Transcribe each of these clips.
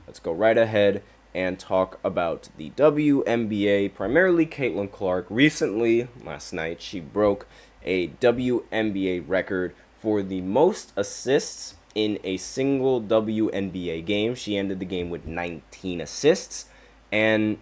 let's go right ahead and talk about the WNBA, primarily Caitlin Clark. Recently, last night, she broke a WNBA record for the most assists in a single WNBA game. She ended the game with 19 assists, and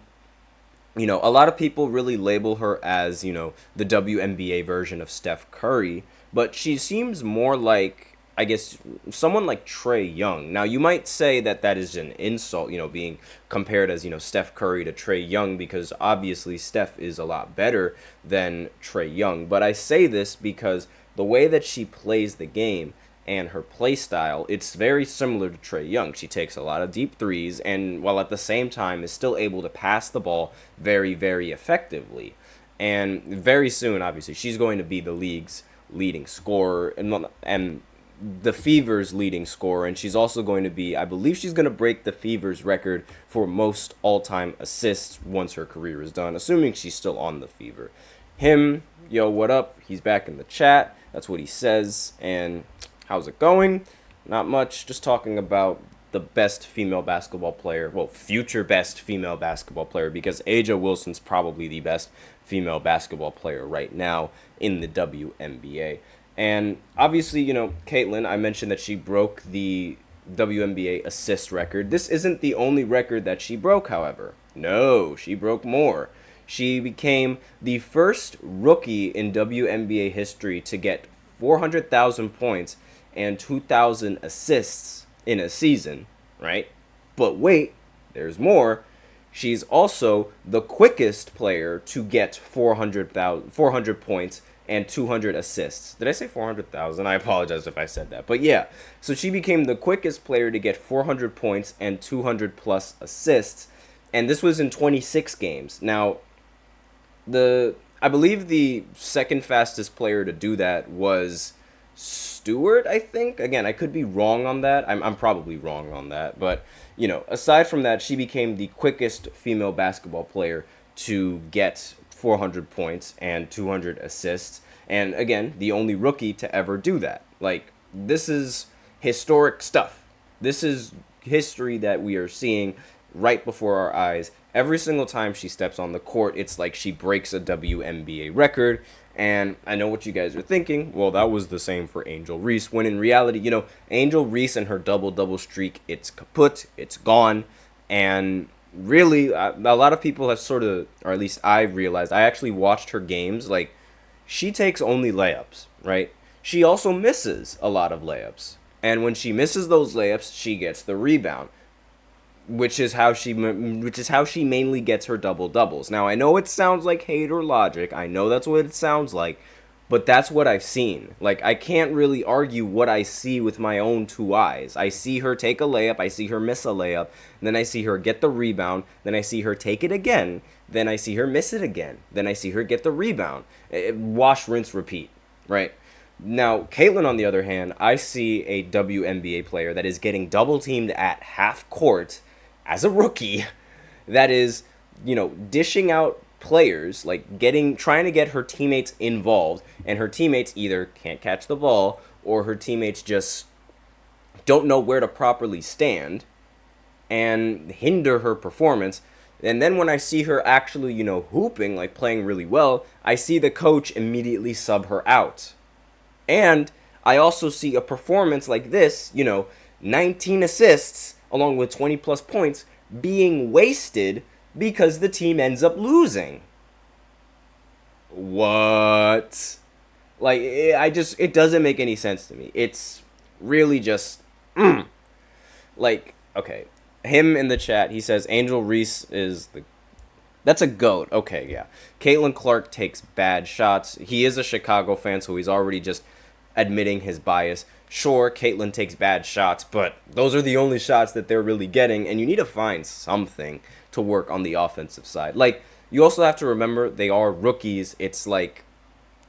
a lot of people really label her as, the WNBA version of Steph Curry, but she seems more like, I guess, someone like Trae Young. Now, you might say that that is an insult, being compared as, Steph Curry to Trae Young, because obviously Steph is a lot better than Trae Young. But I say this because the way that she plays the game and her play style, it's very similar to Trae Young. She takes a lot of deep threes, and while at the same time is still able to pass the ball very, very effectively. And very soon, obviously, she's going to be the league's leading scorer and the Fever's leading scorer, and she's also going to be, I believe she's going to break the Fever's record for most all-time assists once her career is done, assuming she's still on the Fever. Yo, what up? He's back in the chat. That's what he says, and how's it going? Not much. Just talking about the best female basketball player. Well, future best female basketball player, because Aja Wilson's probably the best female basketball player right now in the WNBA. And obviously, Caitlin, I mentioned that she broke the WNBA assist record. This isn't the only record that she broke, however. No, she broke more. She became the first rookie in WNBA history to get 400,000 points and 2,000 assists in a season, right? But wait, there's more. She's also the quickest player to get 400 points and 200 assists. Did I say 400,000? I apologize if I said that. But yeah, so she became the quickest player to get 400 points and 200 plus assists, and this was in 26 games. Now, I believe the second fastest player to do that was Stewart, I think. Again, I could be wrong on that. I'm probably wrong on that. But, aside from that, she became the quickest female basketball player to get 400 points and 200 assists. And again, the only rookie to ever do that. Like, this is historic stuff. This is history that we are seeing right before our eyes. Every single time she steps on the court, it's like she breaks a WNBA record. And I know what you guys are thinking. Well, that was the same for Angel Reese. When in reality, Angel Reese and her double-double streak, it's kaput, it's gone. And really, a lot of people have sort of, or at least I realized, I actually watched her games. Like, she takes only layups, right? She also misses a lot of layups. And when she misses those layups, she gets the rebound, which is how she mainly gets her double doubles. Now, I know it sounds like hate or logic. I know that's what it sounds like, but that's what I've seen. Like, I can't really argue what I see with my own two eyes. I see her take a layup, I see her miss a layup, and then I see her get the rebound, then I see her take it again, then I see her miss it again, then I see her get the rebound. Wash, rinse, repeat, right? Now, Caitlin, on the other hand, I see a WNBA player that is getting double teamed at half court as a rookie, that is, dishing out players, like trying to get her teammates involved, and her teammates either can't catch the ball or her teammates just don't know where to properly stand and hinder her performance. And then when I see her actually, hooping, like playing really well, I see the coach immediately sub her out. And I also see a performance like this, 19 assists along with 20 plus points being wasted because the team ends up losing. What? Like, it doesn't make any sense to me. It's really just, like, okay. Him in the chat, he says Angel Reese that's a GOAT. Okay, yeah. Caitlin Clark takes bad shots. He is a Chicago fan, so he's already just admitting his bias. Sure, Caitlin takes bad shots, but those are the only shots that they're really getting, and you need to find something to work on the offensive side. Like, you also have to remember they are rookies. It's like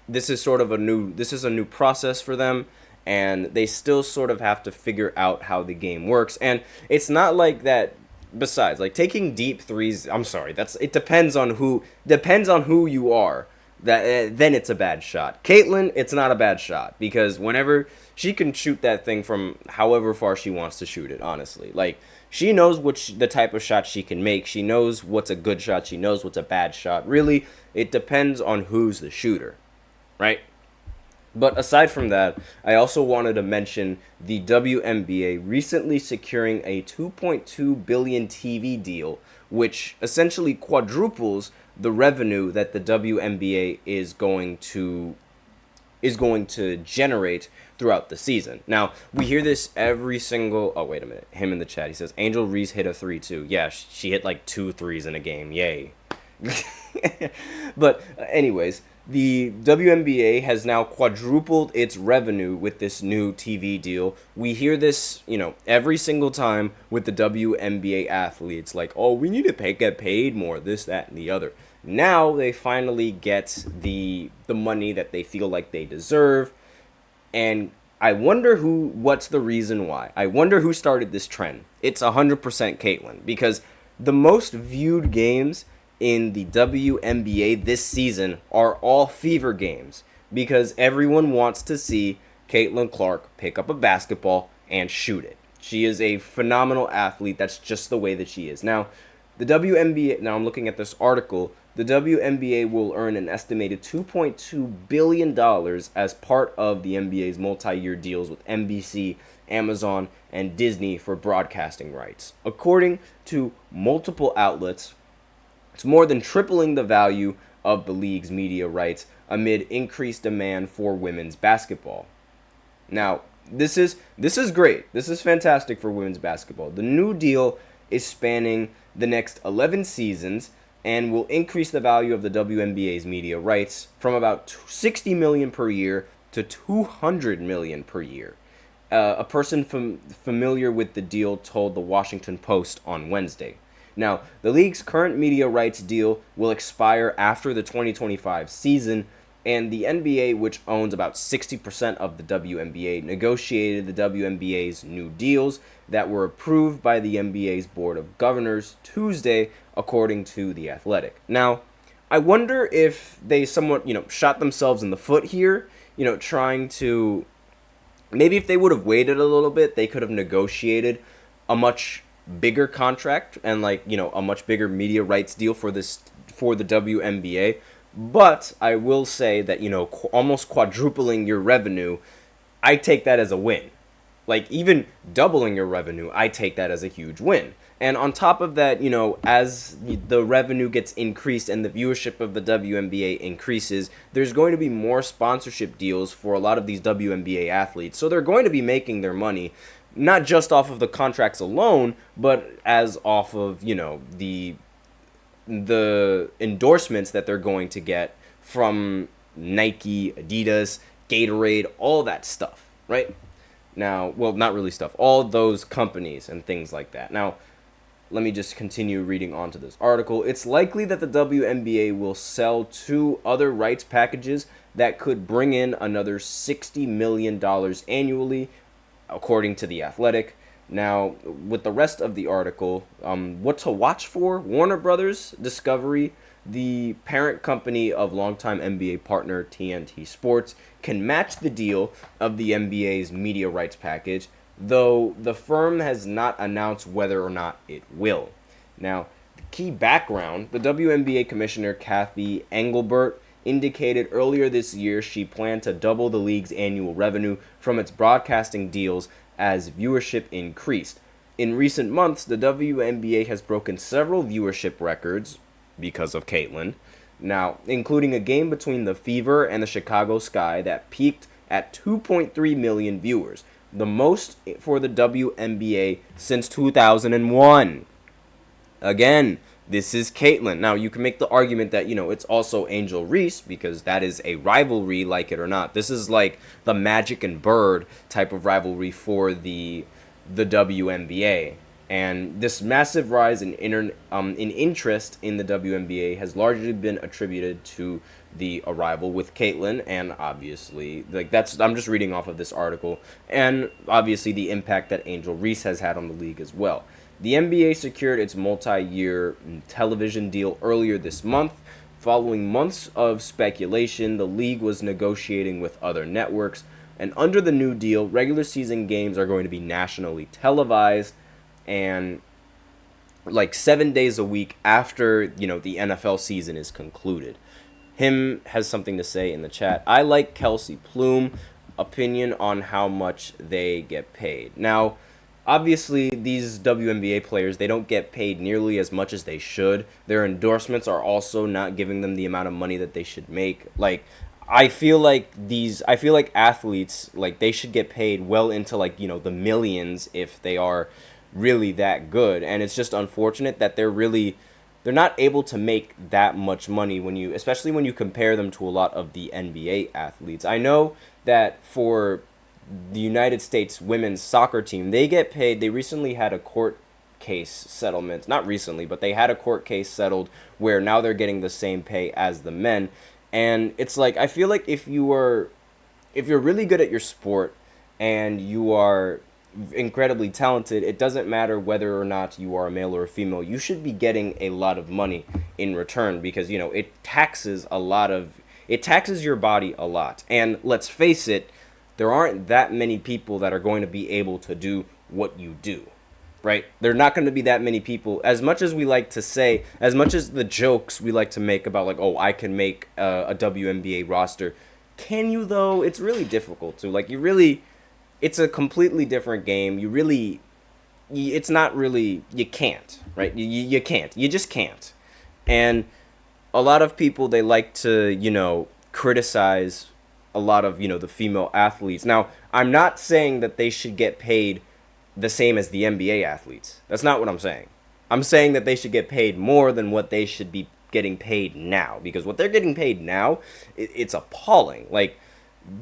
this is a new process for them, and they still sort of have to figure out how the game works. And it's not like that. Besides, like, taking deep threes, I'm sorry, it depends on who you are. Then it's a bad shot. Caitlin, it's not a bad shot, because whenever she can shoot that thing from however far she wants to shoot it, honestly. Like, She knows the type of shot she can make. She knows what's a good shot. She knows what's a bad shot. Really, it depends on who's the shooter, right? But aside from that, I also wanted to mention the WNBA recently securing a $2.2 billion TV deal, which essentially quadruples the revenue that the WNBA is going to generate throughout the season. Now, we hear this every single... Oh, wait a minute. Him in the chat, he says, Angel Reese hit a 3 too. Yeah, she hit like 2 threes in a game. Yay. But anyways, the WNBA has now quadrupled its revenue with this new TV deal. We hear this, every single time with the WNBA athletes. Like, oh, we need to get paid more, this, that, and the other. Now they finally get the money that they feel like they deserve. And I wonder what's the reason why. I wonder who started this trend. It's 100% Caitlyn, because the most viewed games in the WNBA this season are all fever games, because everyone wants to see Caitlin Clark pick up a basketball and shoot it. She is a phenomenal athlete. That's just the way that she is. Now, the WNBA, now I'm looking at this article, the WNBA will earn an estimated $2.2 billion as part of the NBA's multi-year deals with NBC, Amazon, and Disney for broadcasting rights. According to multiple outlets, it's more than tripling the value of the league's media rights amid increased demand for women's basketball. Now, this is great. This is fantastic for women's basketball. The new deal is spanning the next 11 seasons and will increase the value of the WNBA's media rights from about $60 million per year to $200 million per year. A person familiar with the deal told the Washington Post on Wednesday. Now, the league's current media rights deal will expire after the 2025 season, and the NBA, which owns about 60% of the WNBA, negotiated the WNBA's new deals that were approved by the NBA's Board of Governors Tuesday, according to The Athletic. Now, I wonder if they somewhat, shot themselves in the foot here, trying to... Maybe if they would have waited a little bit, they could have negotiated a much bigger contract and, a much bigger media rights deal for the WNBA. But I will say that, almost quadrupling your revenue, I take that as a win. Even doubling your revenue, I take that as a huge win. And on top of that, as the revenue gets increased and the viewership of the WNBA increases, there's going to be more sponsorship deals for a lot of these WNBA athletes. So they're going to be making their money, not just off of the contracts alone, but as off of, the endorsements that they're going to get from Nike, Adidas, Gatorade, all that stuff, right? Now, well, not really stuff, all those companies and things like that. Now, let me just continue reading on to this article. It's likely that the WNBA will sell 2 other rights packages that could bring in another $60 million annually, according to The Athletic. Now, with the rest of the article, what to watch for? Warner Brothers Discovery, the parent company of longtime NBA partner TNT Sports, can match the deal of the NBA's media rights package, though the firm has not announced whether or not it will. Now, the key background, the WNBA commissioner Kathy Engelbert indicated earlier this year she planned to double the league's annual revenue from its broadcasting deals as viewership increased. In recent months, the WNBA has broken several viewership records because of Caitlyn, now including a game between the Fever and the Chicago Sky that peaked at 2.3 million viewers, the most for the WNBA since 2001. Again, this is Caitlyn. Now, you can make the argument that, it's also Angel Reese, because that is a rivalry, like it or not. This is like the Magic and Bird type of rivalry for the WNBA. And this massive rise in interest in the WNBA has largely been attributed to the arrival with Caitlyn, and obviously, I'm just reading off of this article, and obviously the impact that Angel Reese has had on the league as well. The NBA secured its multi-year television deal earlier this month. Following months of speculation, the league was negotiating with other networks, and under the new deal, regular season games are going to be nationally televised, and like 7 days a week after, the NFL season is concluded. Him has something to say in the chat. I like Kelsey Plume opinion on how much they get paid. Now, obviously, these WNBA players, they don't get paid nearly as much as they should. Their endorsements are also not giving them the amount of money that they should make. Like, I feel like athletes, like, they should get paid well into, like, the millions if they are really that good. And it's just unfortunate that they're not able to make that much money especially when you compare them to a lot of the NBA athletes. I know that for the United States women's soccer team, they get paid. They recently had a court case settlement. Not recently, but they had a court case settled where now they're getting the same pay as the men. And it's like, I feel like if you're really good at your sport and you are incredibly talented, it doesn't matter whether or not you are a male or a female. You should be getting a lot of money in return because, it taxes your body a lot. And let's face it, there aren't that many people that are going to be able to do what you do, right? There are not going to be that many people. As much as we like to say, as much as the jokes we like to make about like, oh, I can make a WNBA roster. Can you though? It's really difficult to. Like, it's a completely different game. It's not really, you can't, right? You can't. You just can't. And a lot of people, they like to, criticize a lot of, the female athletes. Now, I'm not saying that they should get paid the same as the NBA athletes. That's not what I'm saying. I'm saying that they should get paid more than what they should be getting paid now. Because what they're getting paid now, it's appalling. Like,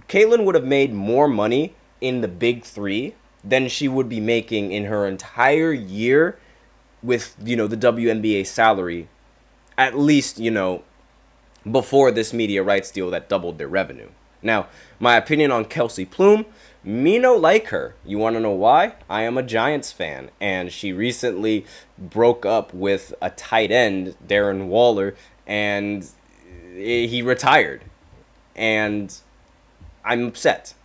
Caitlyn would have made more money in the big three than she would be making in her entire year with, the WNBA salary, at least, before this media rights deal that doubled their revenue. Now, my opinion on Kelsey Plume, me no like her. You want to know why? I am a Giants fan, and she recently broke up with a tight end, Darren Waller, and he retired. And I'm upset.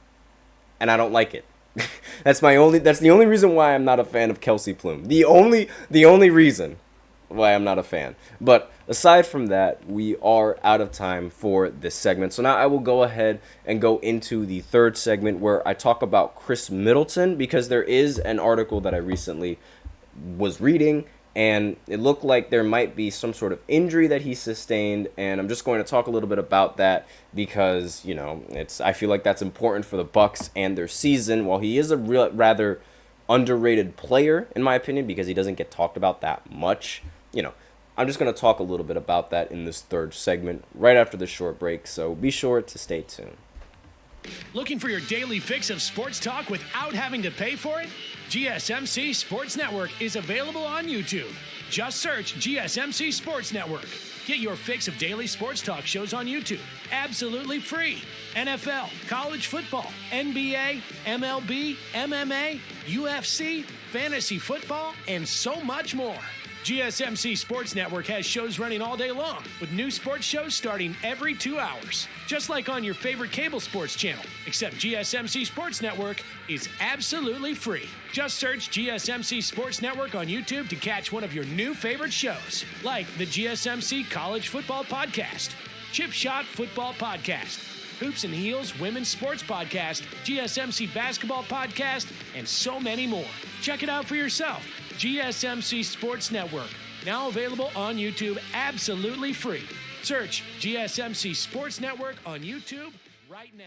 And I don't like it. That's the only reason why I'm not a fan of Kelsey Plume. The only reason why I'm not a fan. But aside from that, we are out of time for this segment. So now I will go ahead and go into the third segment where I talk about Chris Middleton, because there is an article that I recently was reading and it looked like there might be some sort of injury that he sustained, and I'm just going to talk a little bit about that because, I feel like that's important for the Bucks and their season. While he is a rather underrated player, in my opinion, because he doesn't get talked about that much, I'm just going to talk a little bit about that in this third segment right after the short break, so be sure to stay tuned. Looking for your daily fix of sports talk without having to pay for it? GSMC Sports Network is available on YouTube. Just search GSMC Sports Network. Get your fix of daily sports talk shows on YouTube, absolutely free. NFL, college football, NBA, MLB, MMA, UFC, fantasy football, and so much more. GSMC Sports Network has shows running all day long, with new sports shows starting every 2 hours. Just like on your favorite cable sports channel, except GSMC Sports Network is absolutely free. Just search GSMC Sports Network on YouTube to catch one of your new favorite shows, like the GSMC College Football Podcast, Chip Shot Football Podcast, Hoops and Heels Women's Sports Podcast, GSMC Basketball Podcast, and so many more. Check it out for yourself. GSMC Sports Network, now available on YouTube absolutely free. Search GSMC Sports Network on YouTube right now.